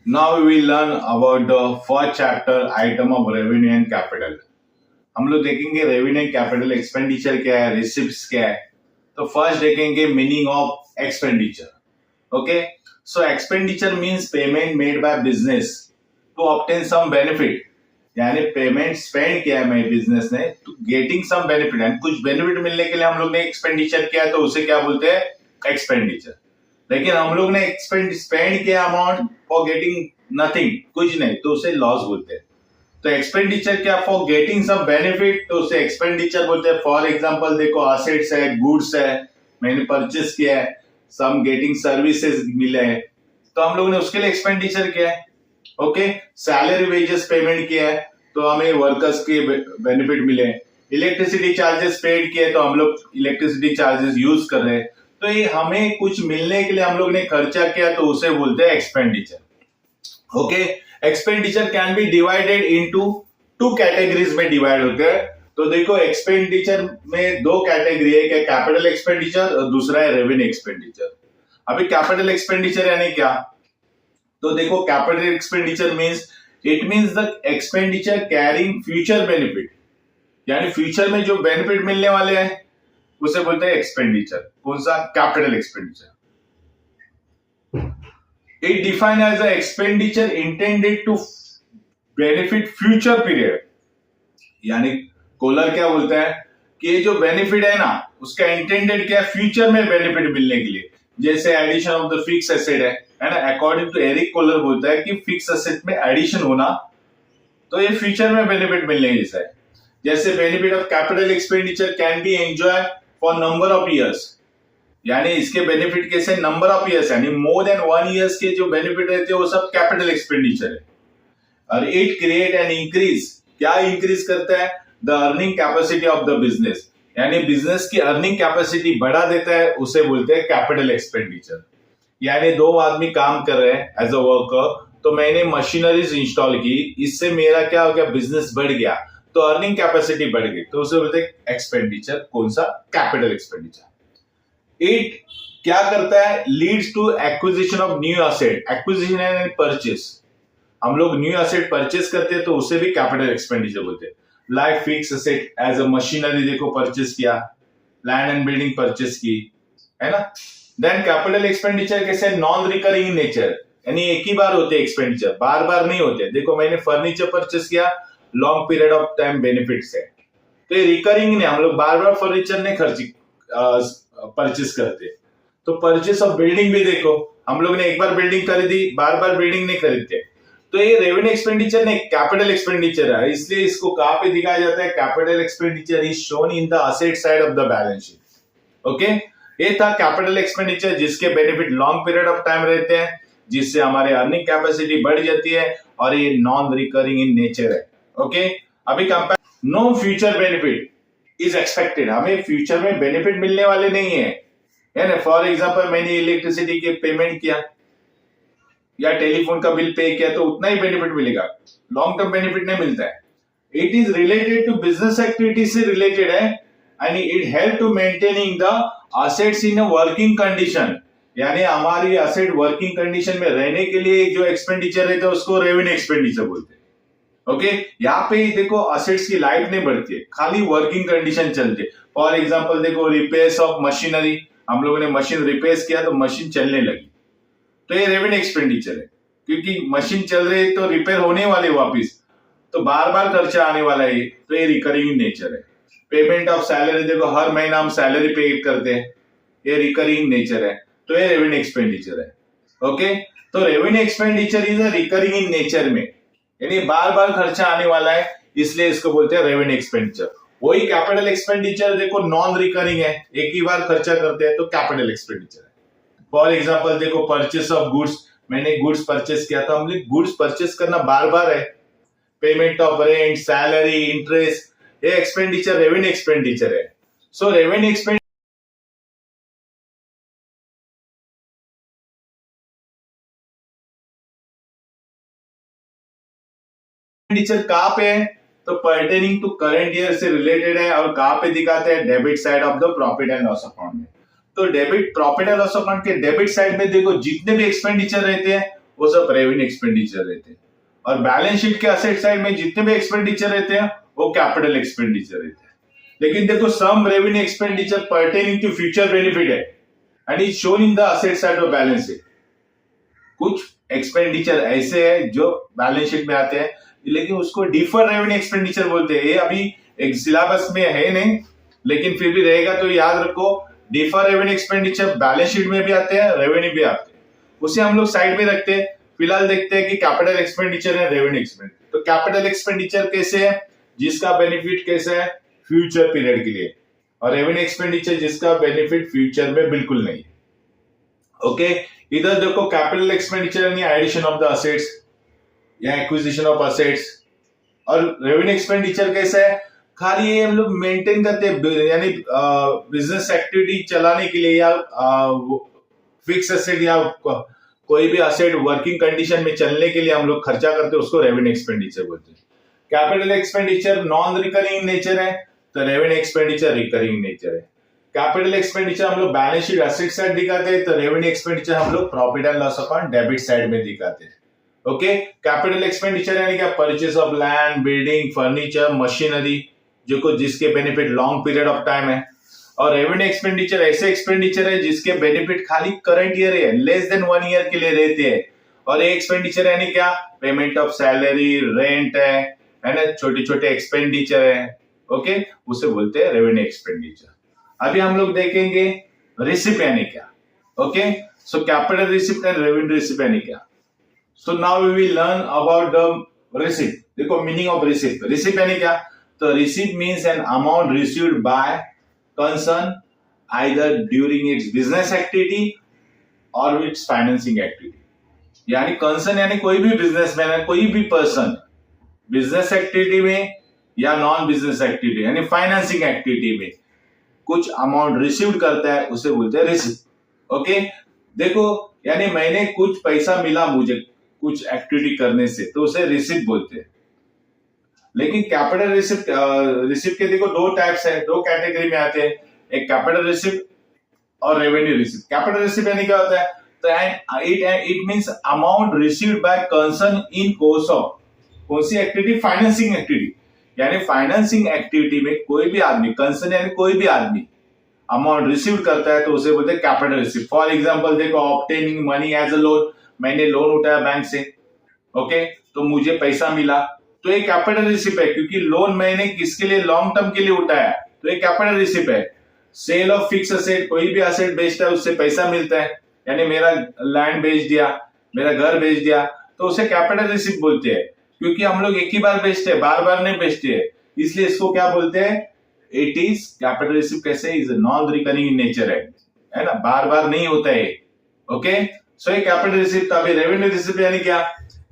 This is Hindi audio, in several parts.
Now we will learn about the first chapter item of revenue and capital. हम लोग देखेंगे रेवेन्यू एंड कैपिटल एक्सपेंडिचर क्या है, रिसिप्ट्स क्या है. तो फर्स्ट देखेंगे meaning of expenditure. Okay, so expenditure means payment made by business to obtain some benefit. यानी पेमेंट स्पेंड किया है मैं बिजनेस ने to getting some benefit, and कुछ बेनिफिट मिलने के लिए हम लोग ने एक्सपेंडिचर किया, तो उसे क्या बोलते हैं, एक्सपेंडिचर. लेकिन हम लोग ने स्पेंड किया अमाउंट फॉर गेटिंग नथिंग, कुछ नहीं, तो उसे लॉस बोलते हैं. तो एक्सपेंडिचर क्या, फॉर गेटिंग सम बेनिफिट, तो उसे एक्सपेंडिचर बोलते हैं. फॉर एग्जांपल देखो, असेट्स है, गुड्स है, मैंने परचेस किया है, सम गेटिंग सर्विसेज मिले हैं, तो हम लोग ने उसके लिए एक्सपेंडिचर किया है. ओके, सैलरी वेजेस पेमेंट किया है, तो हमें वर्कर्स के बेनिफिट मिले. इलेक्ट्रिसिटी चार्जेस पेड किए, तो हम लोग इलेक्ट्रिसिटी चार्जेस यूज कर रहे हैं. तो ये हमें कुछ मिलने के लिए हम लोग ने खर्चा किया, तो उसे बोलते हैं expenditure. Okay, expenditure can be divided into two categories में डिवाइड होते हैं. तो देखो, एक्सपेंडिचर में दो कैटेगरी है, क्या कैपिटल एक्सपेंडिचर और दूसरा है रेवेन्यू एक्सपेंडिचर. अभी कैपिटल एक्सपेंडिचर यानी क्या, तो देखो, capital expenditure means it means the expenditure carrying future benefit. यानी फ्यूचर में जो बेनिफिट मिलने वाले हैं उसे बोलते हैं एक्सपेंडिचर. कौन सा, capital expenditure. It define as a expenditure intended to benefit future period. यानी कोलर क्या बोलता है कि ये जो बेनिफिट है ना, उसका इंटेंडेड क्या है, फ्यूचर में बेनिफिट मिलने के लिए. जैसे addition of the fix asset है ना. अकॉर्डिंग टू एरिक कोलर बोलता है कि फिक्स एसेट में एडिशन होना, तो ये फ्यूचर में बेनिफिट मिलने जैसा है. जैसे benefit of capital expenditure can be enjoy for number of years. यानी इसके बेनिफिट कैसे, नंबर ऑफ इयर्स, यानी मोर देन 1 ईयर्स के जो बेनिफिट रहते हैं वो सब कैपिटल एक्सपेंडिचर है. और इट क्रिएट एन इंक्रीज, क्या इंक्रीज करता है, the earning capacity of the business. यानी बिजनेस की अर्निंग कैपेसिटी बढ़ा देता है, उसे बोलते हैं कैपिटल एक्सपेंडिचर. यानी दो आदमी काम कर रहे हैं एज अ वर्कर, तो मैंने मशीनरीज इंस्टॉल की, इससे मेरा क्या हो गया, बिजनेस बढ़ गया, तो अर्निंग कैपेसिटी बढ़ गई, तो उसे बोलते हैं एक्सपेंडिचर. कौन सा, कैपिटल एक्सपेंडिचर. इट क्या करता है, leads to acquisition of new asset. Acquisition and purchase, हम लोग न्यू एसेट परचेस करते हैं, तो उसे भी कैपिटल एक्सपेंडिचर बोलते हैं. Like fix asset as a machinery देखो परचेस किया, लैंड एंड बिल्डिंग परचेस की, है ना. देन कैपिटल एक्सपेंडिचर कैसे, नॉन रिकरिंग इन नेचर, यानी एक ही बार होते हैं एक्सपेंडिचर, बार बार नहीं होते. देखो, मैंने फर्नीचर परचेस किया, long period of time benefits है, तो ये रिकरिंग नहीं, हम लोग बार बार फर्नीचर नहीं खर्च परचेस करते. तो परचेस ऑफ बिल्डिंग भी देखो, हम लोग ने एक बार बिल्डिंग खरीदी, बार बार बिल्डिंग नहीं खरीदते, तो ये रेवेन्यू एक्सपेंडिचर नहीं, कैपिटल एक्सपेंडिचर है. इसलिए इसको कहां पे दिखाया जाता है, capital expenditure is shown in the asset side of the balance sheet. Okay, ये था कैपिटल एक्सपेंडिचर, जिसके benefit long period of time रहते हैं, जिससे हमारे अर्निंग कैपेसिटी बढ़ जाती है, और ये नॉन रिकरिंग इन नेचर है. ओके, अभी compare, no future benefit is expected. हमें फ्यूचर में बेनिफिट मिलने वाले नहीं है ना. फॉर एग्जांपल, मैंने इलेक्ट्रिसिटी के पेमेंट किया या टेलीफोन का बिल पे किया, तो उतना ही बेनिफिट मिलेगा, लॉन्ग टर्म बेनिफिट नहीं मिलता है. It is related to business activity से रिलेटेड है, and it help to maintaining the assets in a working condition. यानी हमारी असेट वर्किंग कंडीशन में रहने के लिए जो एक्सपेंडिचर रहता है उसको रेवेन्यू एक्सपेंडिचर बोलते हैं. ओके, यहाँ पे देखो, असेट्स की लाइफ नहीं बढ़ती है, खाली वर्किंग कंडीशन चलती है. फॉर एग्जांपल देखो, रिपेयर्स ऑफ मशीनरी, हम लोगों ने मशीन रिपेयर्स किया तो मशीन चलने लगी, तो ये रेवेन्यू एक्सपेंडिचर है, क्योंकि मशीन चल रही है तो रिपेयर होने वाले वापिस, तो बार बार खर्चा आने वाला है, तो ये रिकरिंग नेचर है. पेमेंट ऑफ सैलरी देखो, हर महीना हम सैलरी पे करते हैं, ये रिकरिंग नेचर है, तो ये रेवेन्यू एक्सपेंडिचर है. ओके, तो revenue expenditure is recurring in nature में, यानी बार बार खर्चा आने वाला है, इसलिए इसको बोलते हैं रेवेन्यू एक्सपेंडिचर. वही कैपिटल एक्सपेंडिचर देखो, नॉन रिकरिंग है, एक ही बार खर्चा करते हैं, तो कैपिटल एक्सपेंडिचर है. फॉर एग्जांपल देखो, परचेस ऑफ गुड्स, मैंने गुड्स परचेस किया, तो हमने गुड्स परचेस करना बार बार है. Payment of rent, salary, interest, ये एक्सपेंडिचर रेवेन्यू एक्सपेंडिचर है. सो रेवेन्यू एक्सपेंडिचर कहां पे है, तो पर्टेनिंग टू करंट ईयर से रिलेटेड है, और कहां पे दिखाते हैं, debit side of the profit and loss account में. तो debit, profit and loss account के डेबिट साइड में देखो, जितने भी एक्सपेंडिचर रहते हैं वो सब रेवेन्यू एक्सपेंडिचर रहते हैं। और बैलेंस शीट के असेट साइड में जितने भी एक्सपेंडिचर रहते हैं वो कैपिटल एक्सपेंडिचर रहते हैं। लेकिन देखो some revenue expenditure pertaining to future benefit है and is shown in the asset side of balance sheet. कुछ एक्सपेंडिचर ऐसे है जो बैलेंस शीट में आते हैं लेकिन उसको डिफर रेवेन्यू एक्सपेंडिचर बोलते हैं। ये अभी एक सिलेबस में है नहीं लेकिन फिर भी रहेगा तो याद रखो, differ revenue expenditure balance sheet में भी आते हैं, रेवेन्यू भी आते हैं, उसे हम लोग साइड में रखते हैं। फिलहाल देखते हैं कि कैपिटल एक्सपेंडिचर है रेवेन्यू एक्सपेंडिचर। तो कैपिटल एक्सपेंडिचर कैसे है, जिसका बेनिफिट कैसे है फ्यूचर पीरियड के लिए, और रेवेन्यू एक्सपेंडिचर जिसका बेनिफिट फ्यूचर में बिल्कुल नहीं। ओके, इधर देखो कैपिटल एक्सपेंडिचर यानी एडिशन ऑफ द असेट्स या एक्विजिशन ऑफ असेट्स, और रेवेन्यू एक्सपेंडिचर कैसा है, खाली ये हम लोग मेंटेन करते हैं यानी बिजनेस एक्टिविटी चलाने के लिए या फिक्स असेट या कोई भी असेट वर्किंग कंडीशन में चलने के लिए हम लोग खर्चा करते हैं, उसको रेवेन्यू एक्सपेंडिचर बोलते हैं। Capital expenditure non recurring nature है तो रेवेन्यू एक्सपेंडिचर रिकरिंग नेचर है। कैपिटल एक्सपेंडिचर हम लोग बैलेंस शीट एसेट साइड दिखाते हैं तो रेवेन्यू एक्सपेंडिचर हम लोग profit and loss account debit side में दिखाते हैं। ओके, कैपिटल एक्सपेंडिचर यानी क्या, purchase of land, building, furniture, machinery जो जिसके benefit long period of time है। और रेवेन्यू एक्सपेंडिचर ऐसे एक्सपेंडिचर है जिसके बेनिफिट खाली करंट ईयर है, लेस देन 1 ईयर के लिए रहते हैं। और ये एक्सपेंडिचर यानी क्या, पेमेंट ऑफ सैलरी, रेंट है ना, छोटे छोटे एक्सपेंडिचर है। ओके, उसे बोलते हैं रेवेन्यू एक्सपेंडिचर। अभी हम लोग देखेंगे रिसिप्ट यानी क्या। Okay, so capital receipt and revenue receipt यानी क्या। So now we will learn about the receipt. देखो मीनिंग ऑफ रिसिप्ट। रिसिप्ट यानी क्या, तो receipt means an amount received by concern either during its business activity or its financing activity। यानी कंसर्न यानी कोई भी बिजनेसमैन है, कोई भी पर्सन बिजनेस एक्टिविटी में या नॉन बिजनेस एक्टिविटी यानी फाइनेंसिंग एक्टिविटी में कुछ अमाउंट रिसीव करता है, उसे बोलते हैं रिसिप्ट। ओके, देखो यानी मैंने कुछ पैसा मिला मुझे कुछ एक्टिविटी करने से, तो उसे रिसिप्ट बोलते हैं। लेकिन कैपिटल रिसिप्ट के देखो दो टाइप्स है, दो कैटेगरी में आते हैं, एक कैपिटल रिसिप्ट और रेवेन्यू रिसिप्ट। कैपिटल रिसिप्ट यानी क्या होता है, तो it means amount received bye concern in course of कौन सी एक्टिविटी, फाइनेंसिंग एक्टिविटी। यानी फाइनेंसिंग एक्टिविटी में कोई भी आदमी, कंसर्न यानी कोई भी आदमी अमाउंट रिसीव करता है तो उसे बोलते हैं कैपिटल रिसिप्ट। फॉर एग्जांपल देखो, obtaining money as a loan, मैंने लोन उठाया बैंक से, ओके, तो मुझे पैसा मिला, तो ये कैपिटल रिसिप्ट है क्योंकि लोन मैंने किसके लिए, लॉन्ग टर्म के लिए उठाया, तो ये कैपिटल रिसिप्ट है। सेल ऑफ फिक्स असेट, कोई भी असेट बेचता है उससे पैसा मिलता है, यानी मेरा लैंड बेच दिया, मेरा घर बेच दिया, तो उसे कैपिटल रिसिप्ट बोलते हैं। क्योंकि हम लोग एक ही बार बेचते हैं, बार बार नहीं बेचते हैं, इसलिए इसको क्या बोलते हैं, इट इज कैपिटल रिसिप्ट। कैसे, is non recurring in nature है ना, बार बार नहीं होता है। ओके, सो ये कैपिटल रिसिप्ट। अभी रेवेन्यू रिसिप्ट यानी क्या,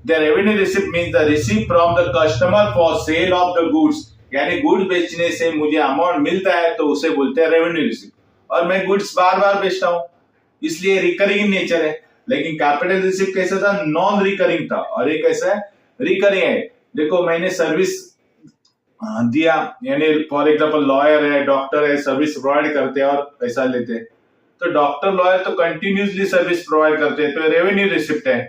The revenue receipt means the receipt from the customer for sale of the goods। यानी गुड्स बेचने से मुझे अमाउंट मिलता है तो उसे बोलते हैं रेवेन्यू रिसिप्ट। और मैं गुड्स बार बार बेचता हूँ इसलिए रिकरिंग नेचर है। लेकिन कैपिटल रिसिप्ट कैसा था, नॉन रिकरिंग था, और ये कैसा है, रिकरिंग है। देखो मैंने सर्विस दिया, यानी फॉर एग्जाम्पल लॉयर है, डॉक्टर है, सर्विस प्रोवाइड करते हैं और पैसा लेते हैं, तो डॉक्टर लॉयर तो कंटिन्यूसली सर्विस प्रोवाइड करते हैं, तो रेवेन्यू रिसिप्ट है।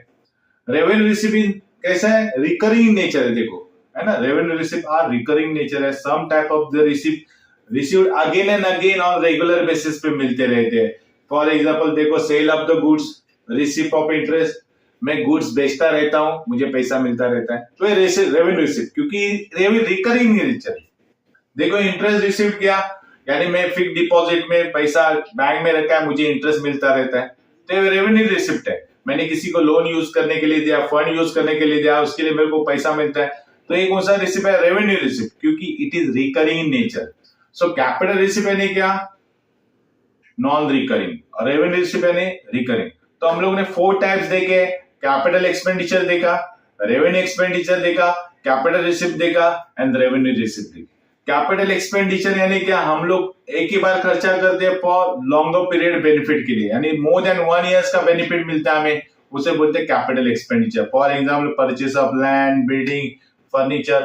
रेवेन्यू रिसिप्ट कैसा है, रिकरिंग नेचर है। देखो है ना, revenue receipt are recurring nature है। Some type of the receipt received again and again on regular basis पे मिलते रहते हैं। फॉर एग्जांपल देखो, sale of the goods, receipt of interest, मैं गुड्स बेचता रहता हूं, मुझे पैसा मिलता रहता है, तो ये रेवेन्यू रिसिप्ट, क्योंकि रिकरिंग नेचर है। देखो इंटरेस्ट रिसिप्ट क्या, यानी मैं फिक्स डिपॉजिट में पैसा बैंक में रखा है, मुझे इंटरेस्ट मिलता रहता है, तो ये रेवेन्यू रिसिप्ट है। मैंने किसी को लोन यूज करने के लिए दिया, फंड यूज करने के लिए दिया, उसके लिए मेरे को पैसा मिलता है, तो ये कौन सा रिसिप्ट है, रेवेन्यू रिसिप्ट, क्योंकि it is recurring in nature. So capital receipt यानी क्या, नॉन रिकरिंग, और रेवेन्यू रिसिप्ट यानी रिकरिंग। तो हम लोग ने 4 टाइप्स देखे, कैपिटल एक्सपेंडिचर देखा, रेवेन्यू एक्सपेंडिचर देखा, कैपिटल रिसिप्ट देखा एंड रेवेन्यू रिसिप्ट देखा। कैपिटल एक्सपेंडिचर यानी क्या, हम लोग एक ही बार खर्चा करते हैं फॉर लॉन्गर पीरियड बेनिफिट के लिए, यानी मोर देन 1 ईयर्स का बेनिफिट मिलता है हमें, उसे बोलते हैं capital expenditure. For example purchase of land, building, furniture,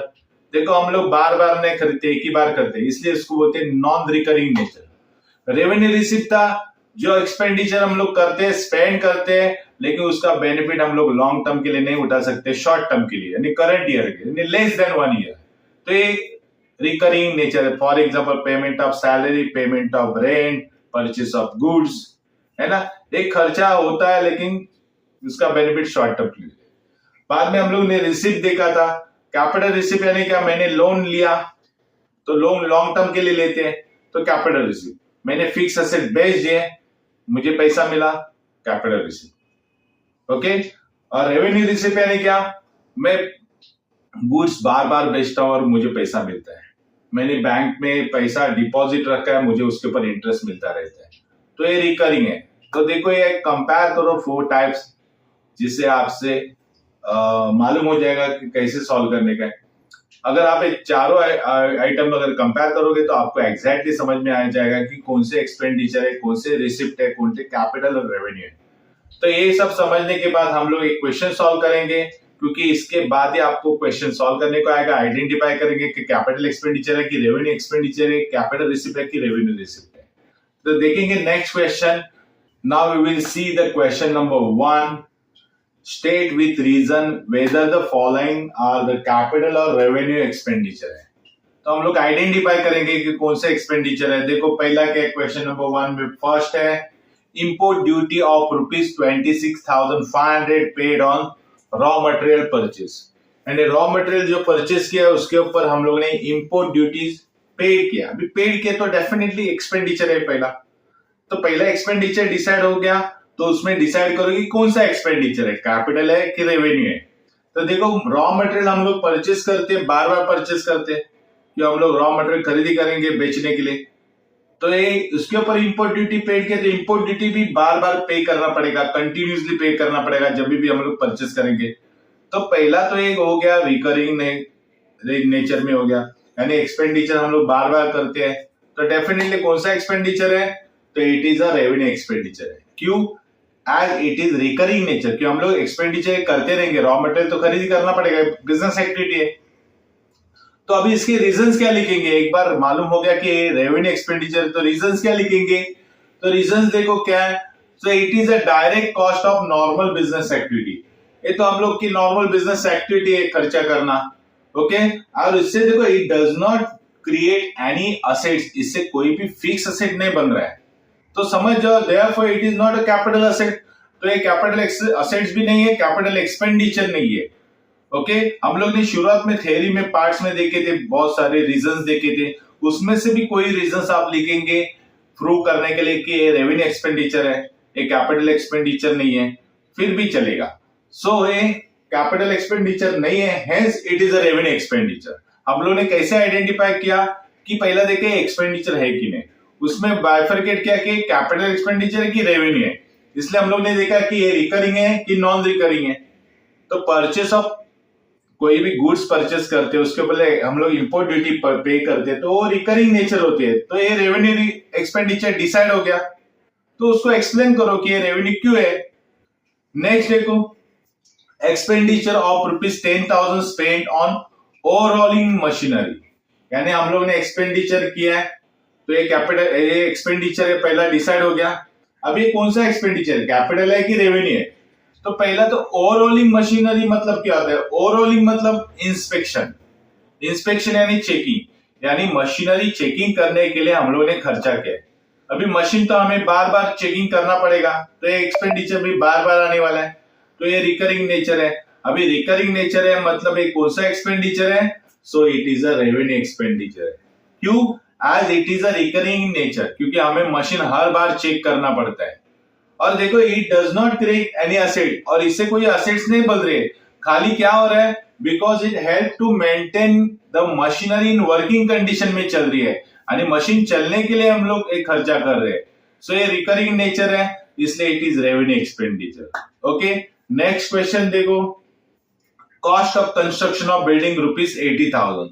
देखो हम लोग बार बार नहीं खरीदते, एक ही बार करते हैं, इसलिए इसको बोलते हैं non recurring nature. Revenue receipt था जो एक्सपेंडिचर हम लोग करते हैं, स्पेंड करते हैं लेकिन उसका बेनिफिट हम लोग लॉन्ग टर्म के लिए नहीं उठा सकते, शॉर्ट टर्म के लिए यानी करंट ईयर के यानी लेस देन 1 ईयर। तो ये रिकरिंग नेचर है। For example payment of salary, payment of rent, purchase of goods, है ना। एक खर्चा होता है लेकिन उसका बेनिफिट शॉर्ट टर्म के लिए। बाद में हम लोग ने रिसिप्ट देखा था। कैपिटल रिसिप्ट यानी क्या, मैंने लोन लिया तो लोन लॉन्ग टर्म के लिए लेते हैं तो कैपिटल रिसिप्ट। मैंने फिक्स एसेट बेच दिए, मुझे पैसा मिला, कैपिटल रिसिप्ट। ओके। और रेवेन्यू रिसिप्ट यानी क्या, मैं गुड्स बार बार बेचता हूं और मुझे पैसा मिलता है। मैंने बैंक में पैसा डिपॉजिट रखा है, मुझे उसके ऊपर इंटरेस्ट मिलता रहता है, तो ये रिकरिंग है। तो देखो ये कंपेयर करो 4 टाइप्स, जिससे आपसे मालूम हो जाएगा कि कैसे सॉल्व करने का है। अगर आप ये चारों आइटम अगर कंपेयर करोगे तो आपको एग्जैक्टली समझ में आ जाएगा कि कौन से एक्सपेंडिचर है, कौन से रिसिप्ट है, कौन से कैपिटल और रेवेन्यू है। तो ये सब समझने के बाद हम लोग एक क्वेश्चन सॉल्व करेंगे, क्योंकि इसके बाद ही आपको क्वेश्चन सॉल्व करने को आएगा। आइडेंटिफाई करेंगे कि कैपिटल एक्सपेंडिचर है कि रेवेन्यू एक्सपेंडिचर है, कैपिटल रिसिप्ट है कि रेवेन्यू रिसिप्ट है। तो देखेंगे next question. Now we will see the question number 1। State with reason whether the following are the capital और रेवेन्यू एक्सपेंडिचर है। तो हम लोग आइडेंटिफाई करेंगे कि कौन से एक्सपेंडिचर है। देखो पहला क्या, क्वेश्चन नंबर 1 में फर्स्ट है import duty of rupees 26,500 paid on raw material purchase. यानी रॉ मटेरियल जो परचेज किया है उसके ऊपर हम लोग ने इंपोर्ट ड्यूटीज पेड किया। अभी पेड किया तो डेफिनेटली एक्सपेंडिचर है पहला। तो पहला एक्सपेंडिचर डिसाइड हो गया, तो उसमें डिसाइड करो कि कौन सा एक्सपेंडिचर है, कैपिटल है कि रेवेन्यू है। तो देखो रॉ मटेरियल हम लोग परचेज करते हैं, बार बार परचेज करते हैं कि हम लोग रॉ मटेरियल खरीदी करेंगे बेचने के लिए, तो ये उसके ऊपर इंपोर्ट ड्यूटी पेड किया। तो इंपोर्ट ड्यूटी भी बार बार पे करना पड़ेगा, कंटिन्यूसली पे करना पड़ेगा जब भी हम लोग परचेस करेंगे। तो पहला तो एक हो गया रिकरिंग नेचर में हो गया, यानी एक्सपेंडिचर हम लोग बार बार करते हैं। तो डेफिनेटली कौन सा एक्सपेंडिचर है, तो it is a revenue expenditure है। क्यों, as it is recurring nature, क्यों हम लोग एक्सपेंडिचर करते रहेंगे, रॉ मटेरियल तो खरीद करना पड़ेगा, बिजनेस एक्टिविटी है। तो अभी इसके रीजंस क्या लिखेंगे, एक बार मालूम हो गया कि रेवेन्यू एक्सपेंडिचर, तो रीजंस क्या लिखेंगे। तो रीजंस देखो क्या है, so it is a direct cost of normal business activity. ये तो हम लोग की नॉर्मल बिजनेस एक्टिविटी है, खर्चा करना। ओके। और इससे देखो it does not create any assets, इससे कोई भी फिक्स असेट नहीं बन रहा है। तो समझ जाओ therefore it is not a capital asset. तो ये कैपिटल असेट्स भी नहीं है, कैपिटल एक्सपेंडिचर नहीं है। ओके। हम लोग ने शुरुआत में थ्योरी में पार्ट्स में देखे थे, बहुत सारे रीजंस देखे थे, उसमें से भी कोई रीजंस आप लिखेंगे प्रूव करने के लिए कि ये रेवेन्यू एक्सपेंडिचर है, ये कैपिटल एक्सपेंडिचर नहीं है, फिर भी चलेगा। सो ये कैपिटल एक्सपेंडिचर नहीं है, hence it is a revenue expenditure. हम लोग ने कैसे आइडेंटिफाई किया कि पहला देखे एक्सपेंडिचर है कि नहीं, उसमें बाइफरकेट किया कि कैपिटल एक्सपेंडिचर है कि रेवेन्यू है। इसलिए हम लोग ने देखा कि ये रिकरिंग है कि नॉन रिकरिंग है। तो परचेस ऑफ कोई भी गुड्स परचेस करते हैं उसके पहले हम लोग इंपोर्ट ड्यूटी पे करते हैं, तो वो रिकरिंग नेचर होती है। तो ये रेवेन्यू एक्सपेंडिचर डिसाइड हो गया, तो उसको एक्सप्लेन करो कि ये रेवेन्यू क्यों है। नेक्स्ट देखो, expenditure of ₹10,000 spent on overhauling machinery, यानी हम लोग ने एक्सपेंडिचर किया है, तो ये कैपिटल ये एक्सपेंडिचर है पहला डिसाइड हो गया। अब ये कौन सा एक्सपेंडिचर, कैपिटल है कि रेवेन्यू है। तो पहला तो ओवरऑलिंग मशीनरी मतलब क्या होता है, ओवरऑलिंग मतलब इंस्पेक्शन। इंस्पेक्शन यानी चेकिंग, यानी मशीनरी चेकिंग करने के लिए हम लोगों ने खर्चा किया। अभी मशीन तो हमें बार बार चेकिंग करना पड़ेगा, तो ये एक्सपेंडिचर भी बार बार आने वाला है, तो ये रिकरिंग नेचर है। अभी रिकरिंग नेचर है मतलब एक कौन सा एक्सपेंडिचर है, so it is a revenue expenditure. क्यों, as it is a recurring nature, क्योंकि हमें मशीन हर बार चेक करना पड़ता है। और देखो it does not create any asset, और इससे कोई असेट्स नहीं बन रहे, खाली क्या हो रहा है, because it help to maintain the machinery in working condition में चल रही है, यानी मशीन चलने के लिए हम लोग एक खर्चा कर रहे हैं। सो ये रिकरिंग नेचर है, इसलिए it is revenue expenditure. Okay. Next question देखो, cost of construction of building ₹80,000।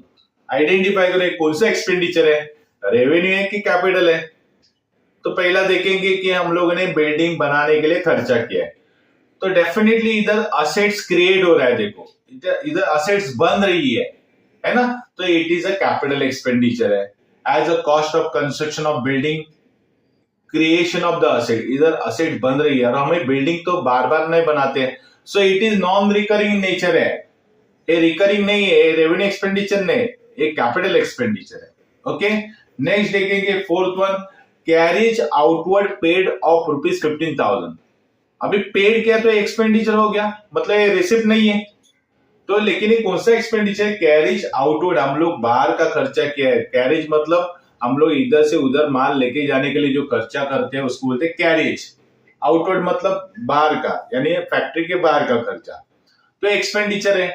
Identify करें कौन सा एक्सपेंडिचर है, रेवेन्यू है कि कैपिटल है। तो पहला देखेंगे कि हम लोगों ने बिल्डिंग बनाने के लिए खर्चा किया है, तो डेफिनेटली इधर असेट्स क्रिएट हो रहा है, देखो इधर असेट्स बन रही है ना, तो it is a capital expenditure है। As a cost of construction of building creation of the asset, इधर असेट बन रही है और हमें बिल्डिंग तो बार बार नहीं बनाते हैं, सो it is non recurring in nature है, ये रिकरिंग नहीं है, ये रेवेन्यू एक्सपेंडिचर नहीं, ये कैपिटल एक्सपेंडिचर है। ओके, नेक्स्ट देखेंगे fourth one, carriage outward paid of ₹15,000। अभी पेड क्या, तो एक्सपेंडिचर हो गया, मतलब ये रिसिप्ट नहीं है, तो लेकिन ये कौन सा एक्सपेंडिचर है, कैरेज आउटवर्ड, हम लोग बाहर का खर्चा किया है। कैरेज मतलब हम लोग इधर से उधर माल लेके जाने के लिए जो खर्चा करते हैं उसको बोलते हैं कैरेज। आउटवर्ड मतलब बाहर का, यानी फैक्ट्री के बाहर का खर्चा, तो एक्सपेंडिचर है।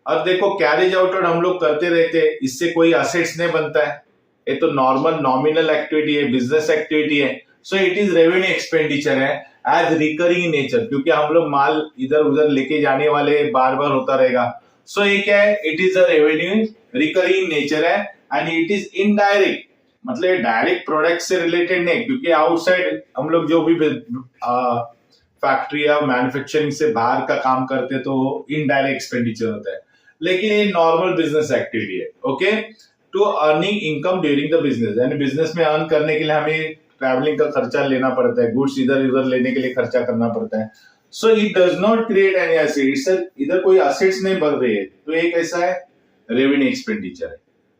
और देखो कैरेज आउटवर्ड हम लोग करते रहते हैं, इससे कोई असेट्स नहीं बनता है, ये तो नॉर्मल नॉमिनल एक्टिविटी है, बिजनेस एक्टिविटी है, so it is revenue expenditure है एज रिकरिंग इन नेचर, क्योंकि हम लोग माल इधर उधर लेके जाने वाले बार बार होता रहेगा, सो ये क्या है, it is a revenue recurring nature है एंड इट इज इनडायरेक्ट, मतलब ये डायरेक्ट प्रोडक्ट से रिलेटेड नहीं, क्योंकि आउटसाइड हम लोग जो भी फैक्ट्री या मैन्युफैक्चरिंग से बाहर का काम करते हैं तो इनडायरेक्ट एक्सपेंडिचर होता है, लेकिन ये नॉर्मल बिजनेस एक्टिविटी है। Okay, to earning income during the business, यानी बिजनेस में अर्न करने के लिए हमें ट्रैवलिंग का खर्चा लेना पड़ता है, गुड्स इधर उधर लेने के लिए खर्चा करना पड़ता है, so it does not create any assets, इधर कोई असेट्स नहीं बढ़ रही है, तो ये कैसा है, रेवेन्यू एक्सपेंडिचर है।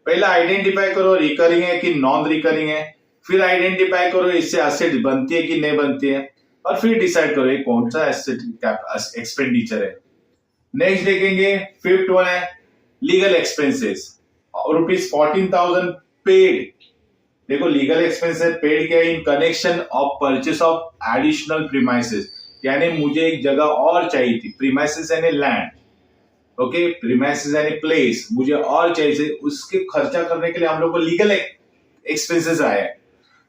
पहला आइडेंटिफाई करो रिकरिंग है कि नॉन रिकरिंग है, फिर आइडेंटिफाई करो इससे असेट बनती है कि नहीं बनती है, और फिर डिसाइड करो ये कौन सा एसेट एक्सपेंडिचर है। नेक्स्ट देखेंगे फिफ्थ वन है लीगल एक्सपेंसेस, ₹14,000 पेड। देखो लीगल एक्सपेंस पेड क्या है, in connection of purchase of additional premises, यानी मुझे एक जगह और चाहिए थी, प्रीमाइसेस यानी लैंड, ओके, प्रीमाइसेस यानी प्लेस, मुझे और चाहिए, उसके खर्चा करने के लिए हम लोग को लीगल एक्सपेंसेस आए हैं।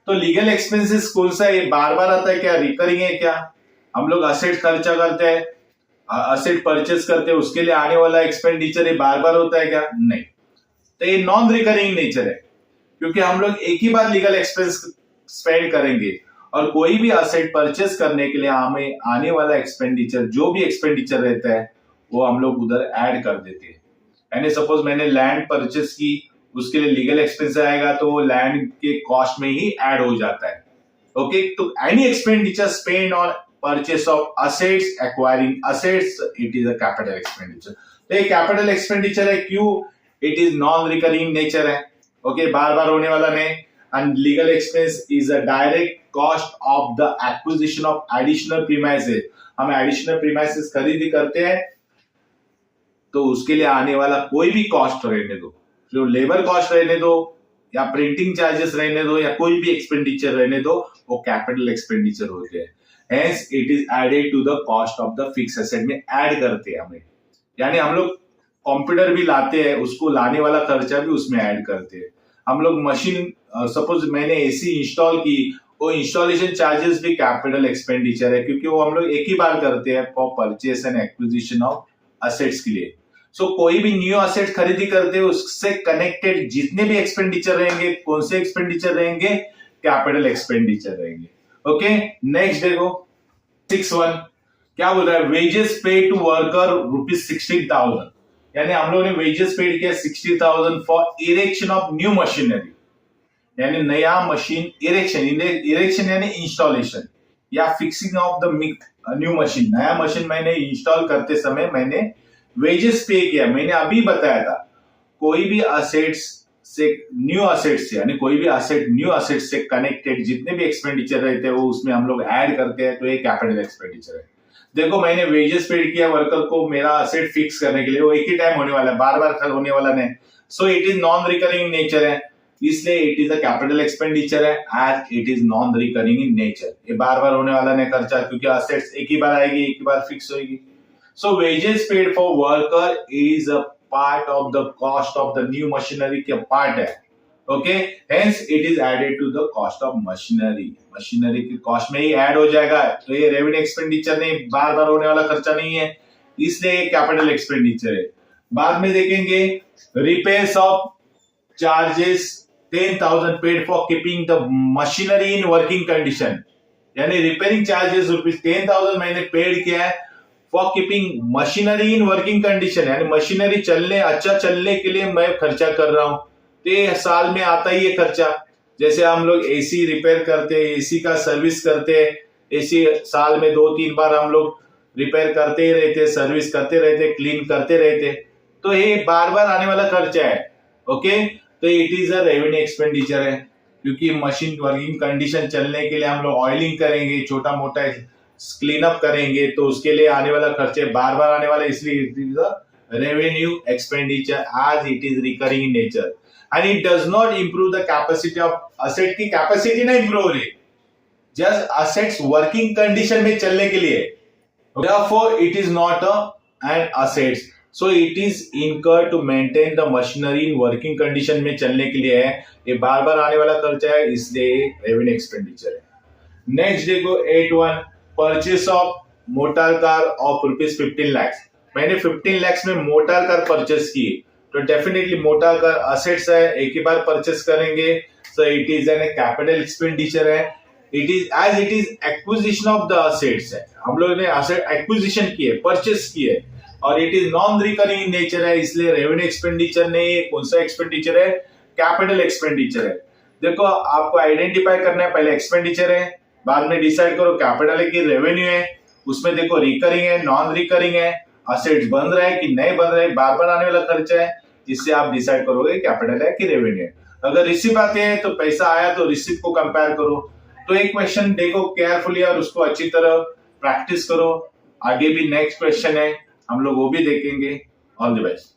तो लीगल एक्सपेंसेस कौन सा है, बार बार आता है क्या, रिकरिंग है क्या, हम लोग असेट खर्चा करते हैं, असेट परचेस करते हैं, उसके लिए आने वाला एक्सपेंडिचर ये बार बार होता है क्या, नहीं, तो ये नॉन रिकरिंग नेचर है, क्योंकि हम लोग एक ही बार लीगल एक्सपेंस स्पेंड करेंगे और कोई भी असेट परचेस करने के लिए हमें आने वाला एक्सपेंडिचर, जो भी एक्सपेंडिचर रहता है वो हम लोग उधर ऐड कर देते हैं। यानी सपोज मैंने लैंड परचेस की, उसके लिए लीगल एक्सपेंस आएगा तो वो लैंड के कॉस्ट में ही ऐड हो जाता है। ओके, तो any expenditure spend on purchase of assets, acquiring assets, it is a capital expenditure. तो ये कैपिटल एक्सपेंडिचर है, क्यों, it is non recurring nature है, ओके, बार बार होने वाला नहीं, and legal expense is a direct cost of the acquisition of additional premises, हम एडिशनल प्रीमाइसेस खरीदी करते हैं तो उसके लिए आने वाला कोई भी कॉस्ट रहने दो, जो लेबर कॉस्ट रहने दो या प्रिंटिंग चार्जेस रहने दो या कोई भी एक्सपेंडिचर रहने दो, वो कैपिटल एक्सपेंडिचर होते हैं, hence it is added to the cost of the fix asset में ऐड करते हैं हमें, यानी हम लोग कंप्यूटर भी लाते हैं, उसको लाने वाला खर्चा भी उसमें ऐड करते हैं, हम लोग मशीन, सपोज मैंने एसी इंस्टॉल की, वो इंस्टॉलेशन चार्जेस भी कैपिटल एक्सपेंडिचर है, क्योंकि वो हम लोग एक ही बार करते हैं for purchase and acquisition of assets के लिए। सो कोई भी न्यू असेट खरीदी करते हैं उससे कनेक्टेड जितने भी एक्सपेंडिचर रहेंगे, कौन से एक्सपेंडिचर रहेंगे, कैपिटल एक्सपेंडिचर रहेंगे। ओके, नेक्स्ट देखो 6.1 क्या बोल रहा है, वेजेस पे टू वर्कर ₹16,000, यानी हम लोगों ने वेजेस पेड किया 60,000 for erection of new machinery, यानी नया मशीन, इरेक्शन यानी इंस्टॉलेशन या fixing of the new machine, नया मशीन मैंने इंस्टॉल करते समय मैंने वेजेस पे किया। मैंने अभी बताया था कोई भी असेट्स से, न्यू असेट्स से, यानी कोई भी असेट न्यू असेट से कनेक्टेड जितने भी एक्सपेंडिचर रहते हैं वो उसमें हम लोग ऐड करते हैं, तो ये कैपिटल एक्सपेंडिचर है। देखो मैंने वेजेस पेड किया वर्कर को मेरा असेट फिक्स करने के लिए, वो एक ही टाइम होने वाला है, बार बार होने वाला नहीं, so it is non recurring nature है, इसलिए it is a capital expenditure है as it is non recurring in nature, ये बार बार होने वाला नहीं खर्चा, क्योंकि असेट्स एक ही बार आएगी, एक ही बार फिक्स होगी। So wages paid for worker is a part of the cost of the new machinery के पार्ट है, okay, hence it is added to the cost of machinery, machinery की कॉस्ट में ही ऐड हो जाएगा, तो ये रेवेन्यू एक्सपेंडिचर नहीं, बार बार होने वाला खर्चा नहीं है, इसलिए ये कैपिटल एक्सपेंडिचर है। बाद में देखेंगे repairs of charges 10,000 paid for keeping the machinery in working condition, यानी रिपेयरिंग चार्जेस ₹10,000 मैंने पेड किया है for keeping machinery in working condition, यानी मशीनरी चलने, अच्छा चलने के लिए मैं खर्चा कर रहा हूं, तो ये साल में आता ही है खर्चा, जैसे हम लोग एसी रिपेयर करते हैं, एसी का सर्विस करते हैं, एसी साल में 2-3 बार हम लोग रिपेयर करते ही रहते, सर्विस करते रहते, क्लीन करते रहते, तो ये बार बार आने वाला खर्चा है। ओके, तो it is a revenue expenditure है, क्योंकि मशीन वर्किंग कंडीशन चलने के लिए हम लोग ऑयलिंग करेंगे, छोटा मोटा क्लीन अप करेंगे, तो उसके लिए आने वाला खर्चे बार बार आने वाला, इसलिए it is a revenue expenditure as it is recurring in nature and it does not improve the capacity of asset की कैपेसिटी नहीं इंप्रूव हो रही, जस्ट असेट्स वर्किंग कंडीशन में चलने के लिए। Therefore, it is not an assets. So it is incurred to maintain the machinery in working condition में चलने के लिए है, ये बार बार आने वाला खर्चा है, इसलिए रेवेन्यू एक्सपेंडिचर है। नेक्स्ट देखो 8.1 purchase of motor car of ₹15 lakh. मैंने 15 लाख में मोटर कार परचेस की, तो डेफिनेटली मोटर कार असेट्स है, एक ही बार परचेस करेंगे, so it is an capital expenditure है। It is acquisition of the assets है, हम लोगों ने असेट एक्विजिशन की है, परचेस की है, और it is non recurring in nature है, इसलिए रेवेन्यू एक्सपेंडिचर नहीं। कौन सा एक्सपेंडिचर है? कैपिटल एक्सपेंडिचर है। देखो आपको आइडेंटिफाई करना है, पहले एक्सपेंडिचर है, बाद में डिसाइड करो कैपिटल है कि रेवेन्यू है। उसमें देखो रिकरिंग है, नॉन रिकरिंग है, असेट्स बन रहा है कि नहीं बन रहा है, बार बार आने वाला खर्चा है, जिससे आप डिसाइड करोगे कैपिटल है कि रेवेन्यू है। अगर रिसीव आते हैं तो पैसा आया तो रिसीव को कंपेयर करो। तो एक क्वेश्चन देखो केयरफुली और उसको अच्छी तरह प्रैक्टिस करो। आगे भी नेक्स्ट क्वेश्चन है, हम लोग वो भी देखेंगे। All the best.